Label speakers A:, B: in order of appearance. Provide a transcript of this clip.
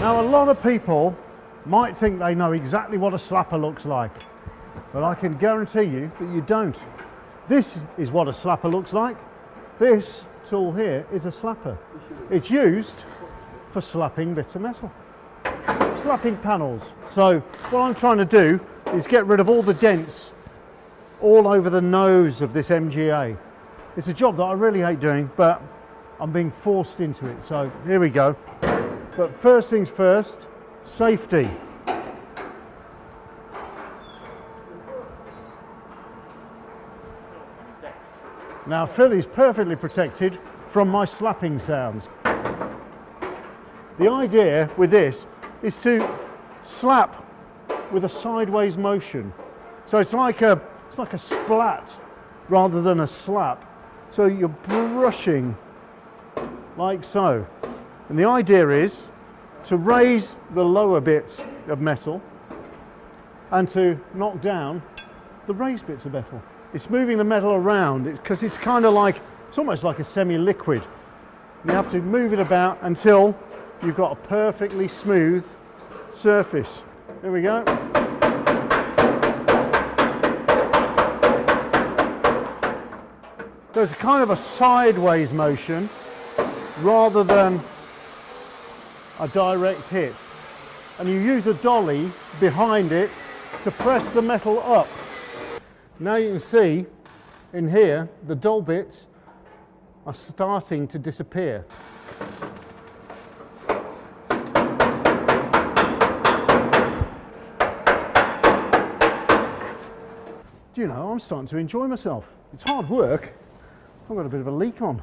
A: Now, a lot of people might think they know exactly what a slapper looks like, but I can guarantee you that you don't. This is what a slapper looks like. This tool here is a slapper. It's used for slapping bits of metal, slapping panels. So what I'm trying to do is get rid of all the dents all over the nose of this MGA. It's a job that I really hate doing, but I'm being forced into it. So here we go. But first things first, safety. Now Phil is perfectly protected from my slapping sounds. The idea with this is to slap with a sideways motion. So it's like a splat rather than a slap. So you're brushing like so. And the idea is to raise the lower bits of metal and to knock down the raised bits of metal. It's moving the metal around because it's kind of like, it's almost like a semi-liquid. You have to move it about until you've got a perfectly smooth surface. There we go. So it's kind of a sideways motion rather than a direct hit. And you use a dolly behind it to press the metal up. Now you can see in here the dull bits are starting to disappear. Do you know, I'm starting to enjoy myself. It's hard work. I've got a bit of a leak on.